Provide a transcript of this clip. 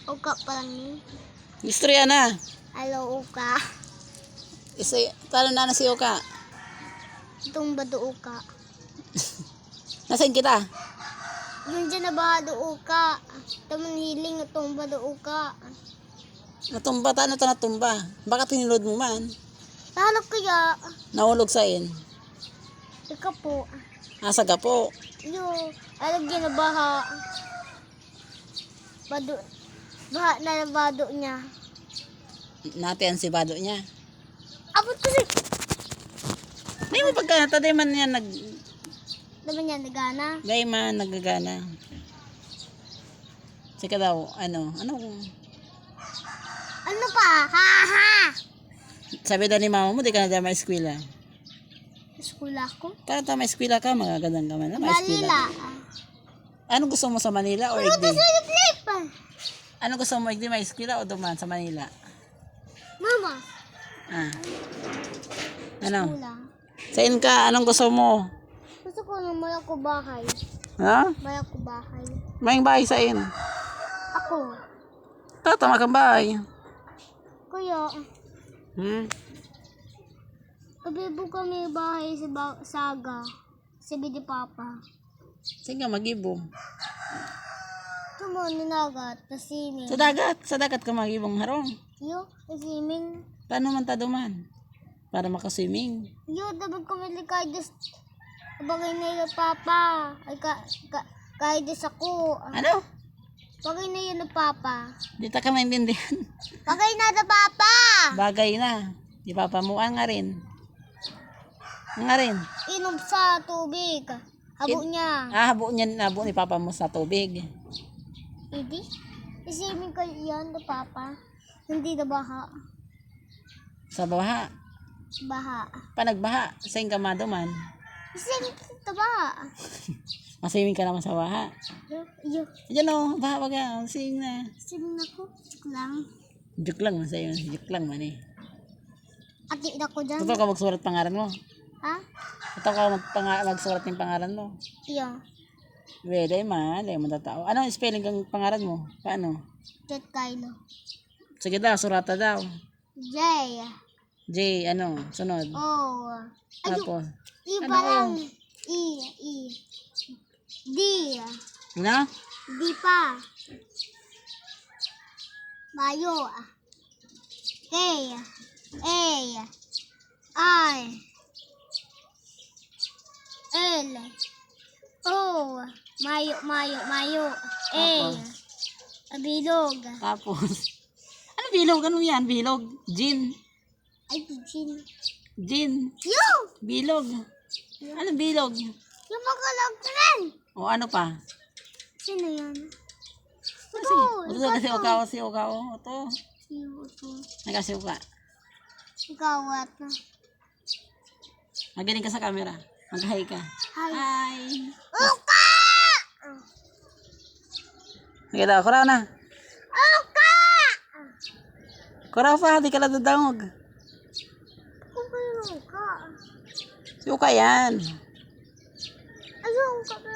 Uka pa lang ni. Istorya na. Hello, uka. Talo na si Oka. Itong bado uka. Nasaan kita? Yung dyan na ba do uka. Taman hiling itong bado uka. Natumba, tano ta natumba. Baka tinilod mo man. Talo kaya. Nahulog sa'in. Ika po. Asa ka po. Yung alagyan na baha. Bado. Baha na bado niya. Natin ang sibado niya. Abot kasi. May mo pagka taday man yan Naman niya nagana. gay man nagagana. Sika daw, ano Ano pa? Ha ha. sabi daw ni mama mo, di ka na daw ma-eskwela. Eskula ko. Para ta ma-eskwela ka, magagandang ka man na ma-eskwela. Malila. Ano gusto mo sa Manila o Ano Igdi? sa flip? Ano gusto mo, Igdi, ma-eskwela o duman sa Manila? Mama. Ah. Ano? Eskula. Saan ka? Anong gusto mo? Gusto ko ng malako bahay. Ha? Malako bahay. May bahay saan? Ako. Tatama kang bahay. Kuya. Kabibo kami bahay sa Saga. Sa Bidi Papa. Sige nga, mag-ibong. Tumo ninagat. Nasiming. Sa dagat ka mag-ibong harong. Yo, nasiming. Paano man ta duman? Para makaswimming. Yo, dapat kami likay des. Bagay na yung Papa. Ay, kahit des ako. Ano? Bagay na yun na Papa. Di ta ka maintindihan. Bagay na na Papa. Bagay na. Di papamuan nga rin. Nga rin. Inom sa tubig. Habo niya. Habo niya, habo ni papa mo sa tubig. Hindi. Isiming ko yan na Papa. Hindi na baha. Sa baha. Baha. Panagbaha. Saan ka maduman? Isiming ko baha. Masiming ka naman sa baha. Yo. Diyan o, baha wag yan. Sing na. Isiming ako. Joke lang. Joke lang man sa'yo. Joke lang man eh. Ati na ko dyan. Ito ka magsulat pangalan mo. Ha? Ito ka magsulat ng pangalan mo. Iyo. Pwede man. Ay mo tatao. Ano ang spelling ng pangalan mo? Paano? Jet Kylo. Sige daw, surata daw. J. J, ano? Sunod. O. Ayun. Tapos. I Ano pa O? lang. I. D. Ano? D pa. Mayo. K. A. I. L. O. Mayo. A. Bilog. Tapos. Ano bilog? Ano yan? Bilog? Gin. Ay, Jin. Gin. Yo! Bilog. Ano bilog? Yung magalag rin. O ano pa? Sino yan? Sige. Ito kasi ukaw. Si ukaw. Ito. Ito. Nagkasi uka. Gawat na. Magaling ka sa camera. Mag-hi ka. Hi. Hi. Uka! Sige daw. Kuraw na. Uka! Kuraw pa. Di ka lang dadangog. Kung kayo uka. Si uka yan. Ano uka pa